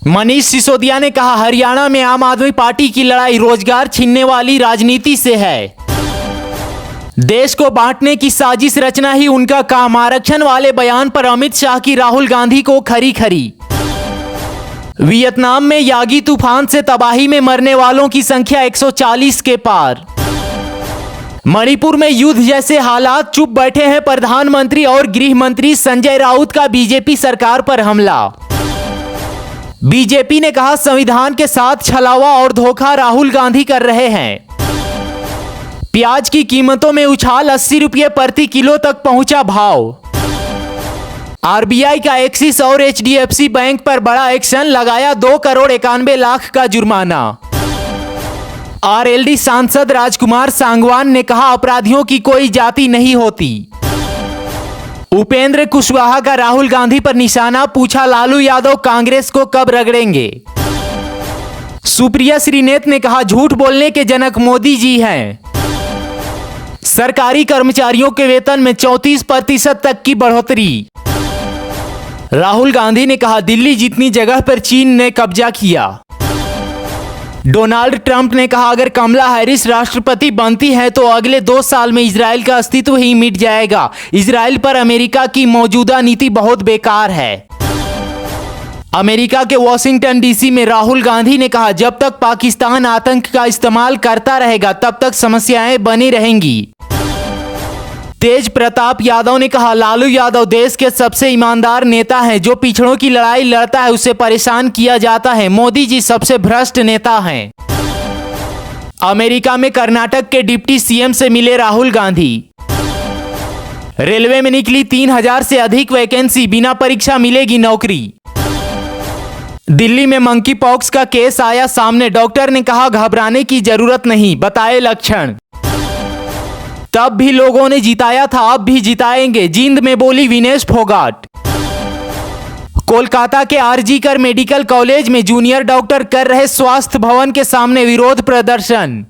मनीष सिसोदिया ने कहा, हरियाणा में आम आदमी पार्टी की लड़ाई रोजगार छीनने वाली राजनीति से है। देश को बांटने की साजिश रचना ही उनका काम। आरक्षण वाले बयान पर अमित शाह की राहुल गांधी को खरी खरी। वियतनाम में यागी तूफान से तबाही में मरने वालों की संख्या 140 के पार। मणिपुर में युद्ध जैसे हालात, चुप बैठे हैं प्रधानमंत्री और गृह मंत्री। संजय राउत का बीजेपी सरकार पर हमला। बीजेपी ने कहा, संविधान के साथ छलावा और धोखा राहुल गांधी कर रहे हैं। प्याज की कीमतों में उछाल, 80 रुपये प्रति किलो तक पहुंचा भाव। आरबीआई का एक्सिस और एचडीएफसी बैंक पर बड़ा एक्शन, लगाया 2,91,00,000 का जुर्माना। आरएलडी सांसद राजकुमार सांगवान ने कहा, अपराधियों की कोई जाति नहीं होती। उपेंद्र कुशवाहा का राहुल गांधी पर निशाना, पूछा लालू यादव कांग्रेस को कब रगड़ेंगे। सुप्रिया श्रीनेत ने कहा, झूठ बोलने के जनक मोदी जी हैं। सरकारी कर्मचारियों के वेतन में 34% तक की बढ़ोतरी। राहुल गांधी ने कहा, दिल्ली जितनी जगह पर चीन ने कब्जा किया। डोनाल्ड ट्रंप ने कहा, अगर कमला हैरिस राष्ट्रपति बनती है तो अगले 2 साल में इजराइल का अस्तित्व ही मिट जाएगा। इजराइल पर अमेरिका की मौजूदा नीति बहुत बेकार है। अमेरिका के वॉशिंगटन डीसी में राहुल गांधी ने कहा, जब तक पाकिस्तान आतंक का इस्तेमाल करता रहेगा तब तक समस्याएं बनी रहेंगी। तेज प्रताप यादव ने कहा, लालू यादव देश के सबसे ईमानदार नेता हैं। जो पिछड़ों की लड़ाई लड़ता है उसे परेशान किया जाता है। मोदी जी सबसे भ्रष्ट नेता हैं। अमेरिका में कर्नाटक के डिप्टी सीएम से मिले राहुल गांधी। रेलवे में निकली 3,000 से अधिक वैकेंसी, बिना परीक्षा मिलेगी नौकरी। दिल्ली में मंकी पॉक्स का केस आया सामने, डॉक्टर ने कहा घबराने की जरूरत नहीं, बताए लक्षण। तब भी लोगों ने जिताया था, अब भी जिताएंगे, जींद में बोली विनेश फोगाट। कोलकाता के आरजीकर मेडिकल कॉलेज में जूनियर डॉक्टर कर रहे स्वास्थ्य भवन के सामने विरोध प्रदर्शन।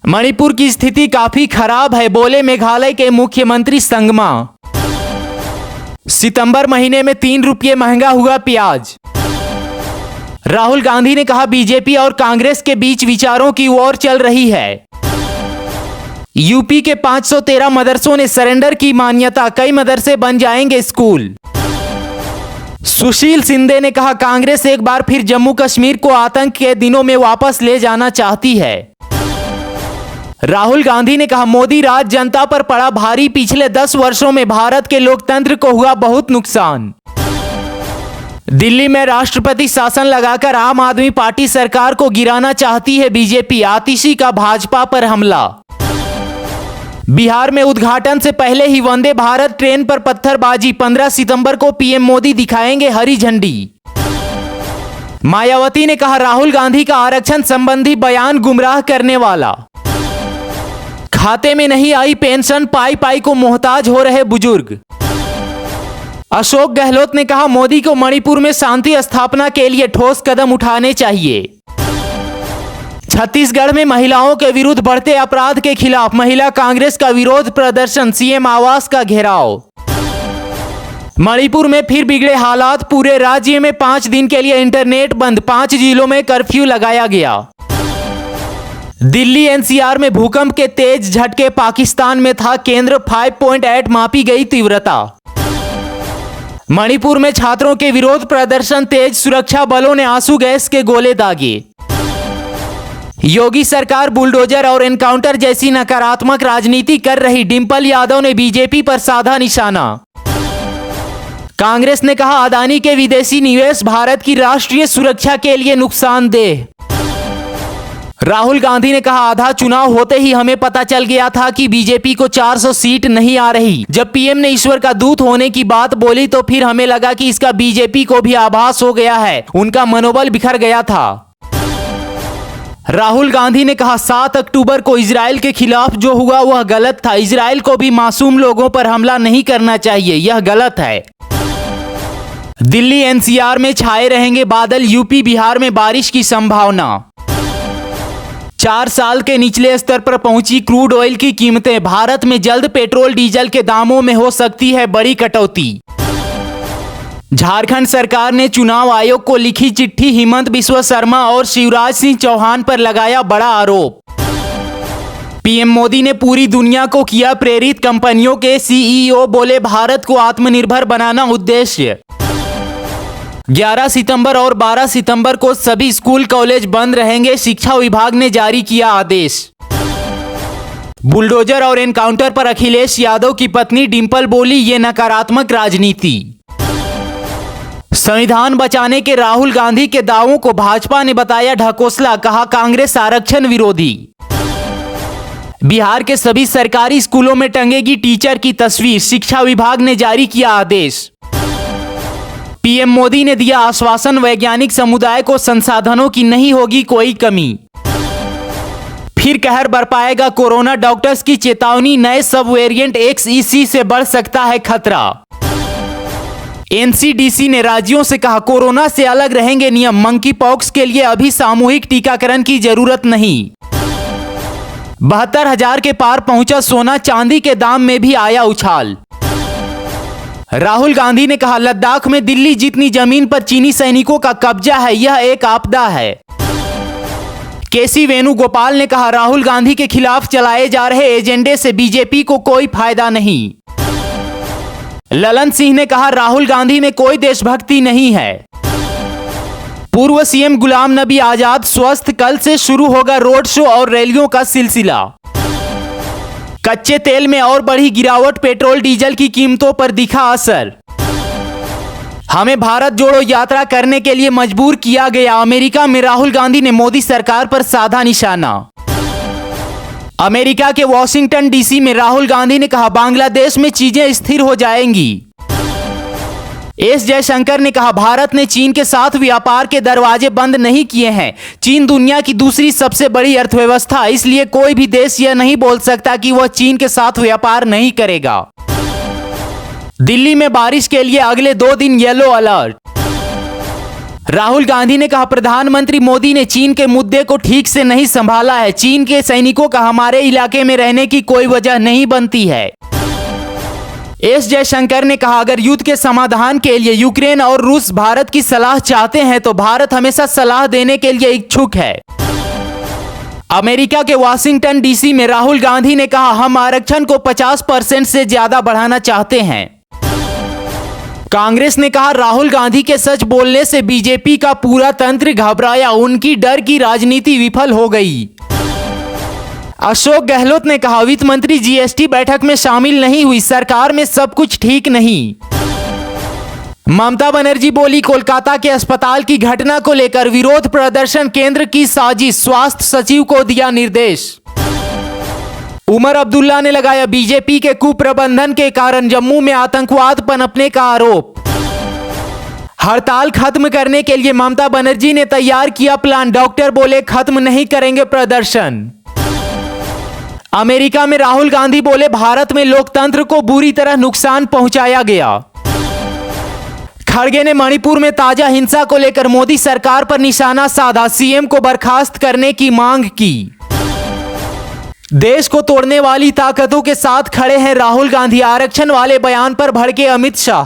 मणिपुर की स्थिति काफी खराब है, बोले मेघालय के मुख्यमंत्री संगमा। सितंबर महीने में 3 रुपये महंगा हुआ प्याज। राहुल गांधी ने कहा, बीजेपी और कांग्रेस के बीच विचारों की वॉर चल रही है। यूपी के 513 मदरसों ने सरेंडर की मान्यता, कई मदरसे बन जाएंगे स्कूल। सुशील शिंदे ने कहा, कांग्रेस एक बार फिर जम्मू कश्मीर को आतंक के दिनों में वापस ले जाना चाहती है। राहुल गांधी ने कहा, मोदी राज जनता पर पड़ा भारी, पिछले 10 वर्षों में भारत के लोकतंत्र को हुआ बहुत नुकसान। दिल्ली में राष्ट्रपति शासन लगाकर आम आदमी पार्टी सरकार को गिराना चाहती है बीजेपी। आतिशी का भाजपा पर हमला। बिहार में उद्घाटन से पहले ही वंदे भारत ट्रेन पर पत्थरबाजी, 15 सितंबर को पीएम मोदी दिखाएंगे हरी झंडी। मायावती ने कहा, राहुल गांधी का आरक्षण संबंधी बयान गुमराह करने वाला। खाते में नहीं आई पेंशन, पाई पाई को मोहताज हो रहे बुजुर्ग। अशोक गहलोत ने कहा, मोदी को मणिपुर में शांति स्थापना के लिए ठोस कदम उठाने चाहिए। छत्तीसगढ़ में महिलाओं के विरुद्ध बढ़ते अपराध के खिलाफ महिला कांग्रेस का विरोध प्रदर्शन, सीएम आवास का घेराव। मणिपुर में फिर बिगड़े हालात, पूरे राज्य में 5 दिन के लिए इंटरनेट बंद, 5 जिलों में कर्फ्यू लगाया गया। दिल्ली एनसीआर में भूकंप के तेज झटके, पाकिस्तान में था केंद्र, 5.8 मापी गई तीव्रता। मणिपुर में छात्रों के विरोध प्रदर्शन तेज, सुरक्षा बलों ने आंसू गैस के गोले दागे। योगी सरकार बुलडोजर और एनकाउंटर जैसी नकारात्मक राजनीति कर रही, डिंपल यादव ने बीजेपी पर साधा निशाना। कांग्रेस ने कहा, अदानी के विदेशी निवेश भारत की राष्ट्रीय सुरक्षा के लिए नुकसानदेह। राहुल गांधी ने कहा, आधा चुनाव होते ही हमें पता चल गया था कि बीजेपी को 400 सीट नहीं आ रही। जब पीएम ने ईश्वर का दूत होने की बात बोली तो फिर हमें लगा कि इसका बीजेपी को भी आभास हो गया है, उनका मनोबल बिखर गया था। राहुल गांधी ने कहा, 7 अक्टूबर को इजराइल के खिलाफ जो हुआ वह गलत था। इजराइल को भी मासूम लोगों पर हमला नहीं करना चाहिए, यह गलत है। दिल्ली एनसीआर में छाए रहेंगे बादल, यूपी बिहार में बारिश की संभावना। 4 साल के निचले स्तर पर पहुंची क्रूड ऑयल की कीमतें, भारत में जल्द पेट्रोल डीजल के दामों में हो सकती है बड़ी कटौती। झारखंड सरकार ने चुनाव आयोग को लिखी चिट्ठी, हेमंत बिस्वा शर्मा और शिवराज सिंह चौहान पर लगाया बड़ा आरोप। पीएम मोदी ने पूरी दुनिया को किया प्रेरित, कंपनियों के सीईओ बोले भारत को आत्मनिर्भर बनाना उद्देश्य। 11 सितंबर और 12 सितंबर को सभी स्कूल कॉलेज बंद रहेंगे, शिक्षा विभाग ने जारी किया आदेश। बुलडोजर और एनकाउंटर पर अखिलेश यादव की पत्नी डिंपल बोली, ये नकारात्मक राजनीति। संविधान बचाने के राहुल गांधी के दावों को भाजपा ने बताया ढकोसला, कहा कांग्रेस आरक्षण विरोधी। बिहार के सभी सरकारी स्कूलों में टंगेगी टीचर की तस्वीर, शिक्षा विभाग ने जारी किया आदेश। पीएम मोदी ने दिया आश्वासन, वैज्ञानिक समुदाय को संसाधनों की नहीं होगी कोई कमी। फिर कहर बरपाएगा कोरोना, डॉक्टर्स की चेतावनी, नए सब वेरिएंट XEC से बढ़ सकता है खतरा। एनसीडीसी ने राज्यों से कहा कोरोना से अलग रहेंगे नियम, मंकी पॉक्स के लिए अभी सामूहिक टीकाकरण की जरूरत नहीं। 72,000 के पार पहुंचा सोना, चांदी के दाम में भी आया उछाल। राहुल गांधी ने कहा लद्दाख में दिल्ली जितनी जमीन पर चीनी सैनिकों का कब्जा है, यह एक आपदा है। केसी वेणुगोपाल ने कहा राहुल गांधी के खिलाफ चलाए जा रहे एजेंडे से बीजेपी को कोई फायदा नहीं। ललन सिंह ने कहा राहुल गांधी में कोई देशभक्ति नहीं है। पूर्व सीएम गुलाम नबी आजाद स्वस्थ, कल से शुरू होगा रोड शो और रैलियों का सिलसिला। कच्चे तेल में और बढ़ी गिरावट, पेट्रोल डीजल की कीमतों पर दिखा असर। हमें भारत जोड़ो यात्रा करने के लिए मजबूर किया गया, अमेरिका में राहुल गांधी ने मोदी सरकार पर साधा निशाना। अमेरिका के वॉशिंगटन डीसी में राहुल गांधी ने कहा बांग्लादेश में चीजें स्थिर हो जाएंगी। एस जयशंकर ने कहा भारत ने चीन के साथ व्यापार के दरवाजे बंद नहीं किए हैं। चीन दुनिया की दूसरी सबसे बड़ी अर्थव्यवस्था, इसलिए कोई भी देश यह नहीं बोल सकता कि वह चीन के साथ व्यापार नहीं करेगा। दिल्ली में बारिश के लिए अगले 2 दिन येलो अलर्ट। राहुल गांधी ने कहा प्रधानमंत्री मोदी ने चीन के मुद्दे को ठीक से नहीं संभाला है। चीन के सैनिकों का हमारे इलाके में रहने की कोई वजह नहीं बनती है। एस जयशंकर ने कहा अगर युद्ध के समाधान के लिए यूक्रेन और रूस भारत की सलाह चाहते हैं तो भारत हमेशा सलाह देने के लिए इच्छुक है। अमेरिका के वाशिंगटन डीसी में राहुल गांधी ने कहा हम आरक्षण को 50% से ज्यादा बढ़ाना चाहते हैं। कांग्रेस ने कहा राहुल गांधी के सच बोलने से बीजेपी का पूरा तंत्र घबराया, उनकी डर की राजनीति विफल हो गई। अशोक गहलोत ने कहा वित्त मंत्री जीएसटी बैठक में शामिल नहीं हुई, सरकार में सब कुछ ठीक नहीं। ममता बनर्जी बोली कोलकाता के अस्पताल की घटना को लेकर विरोध प्रदर्शन केंद्र की साजिश, स्वास्थ्य सचिव को दिया निर्देश। उमर अब्दुल्ला ने लगाया बीजेपी के कुप्रबंधन के कारण जम्मू में आतंकवाद पनपने का आरोप। हड़ताल खत्म करने के लिए ममता बनर्जी ने तैयार किया प्लान, डॉक्टर बोले खत्म नहीं करेंगे प्रदर्शन। अमेरिका में राहुल गांधी बोले भारत में लोकतंत्र को बुरी तरह नुकसान पहुंचाया गया। खड़गे ने मणिपुर में ताजा हिंसा को लेकर मोदी सरकार पर निशाना साधा, सीएम को बर्खास्त करने की मांग की। देश को तोड़ने वाली ताकतों के साथ खड़े हैं राहुल गांधी, आरक्षण वाले बयान पर भड़के अमित शाह।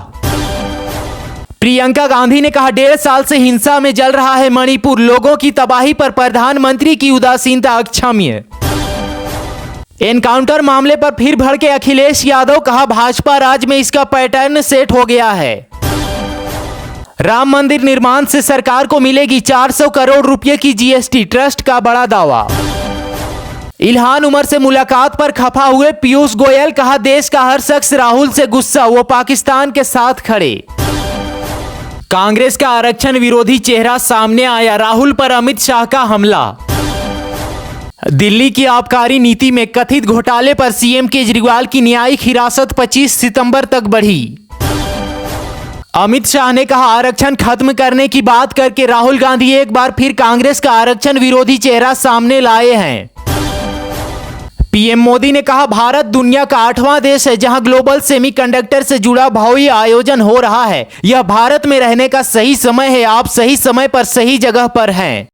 प्रियंका गांधी ने कहा 1.5 साल से हिंसा में जल रहा है मणिपुर, लोगों की तबाही पर प्रधानमंत्री की उदासीनता अक्षम्य। एनकाउंटर मामले पर फिर भड़के अखिलेश यादव, कहा भाजपा राज में इसका पैटर्न सेट हो गया है। राम मंदिर निर्माण से सरकार को मिलेगी 400 करोड़ रुपए की जीएसटी, ट्रस्ट का बड़ा दावा। इल्हान उमर से मुलाकात पर खफा हुए पीयूष गोयल, कहा देश का हर शख्स राहुल से गुस्सा, वो पाकिस्तान के साथ खड़े। कांग्रेस का आरक्षण विरोधी चेहरा सामने आया, राहुल पर अमित शाह का हमला। दिल्ली की आबकारी नीति में कथित घोटाले पर सीएम केजरीवाल की न्यायिक हिरासत 25 सितंबर तक बढ़ी। अमित शाह ने कहा आरक्षण खत्म करने की बात करके राहुल गांधी एक बार फिर कांग्रेस का आरक्षण विरोधी चेहरा सामने लाए हैं। पीएम मोदी ने कहा भारत दुनिया का 8वां देश है जहां ग्लोबल सेमीकंडक्टर से जुड़ा भव्य आयोजन हो रहा है। यह भारत में रहने का सही समय है, आप सही समय पर सही जगह पर हैं।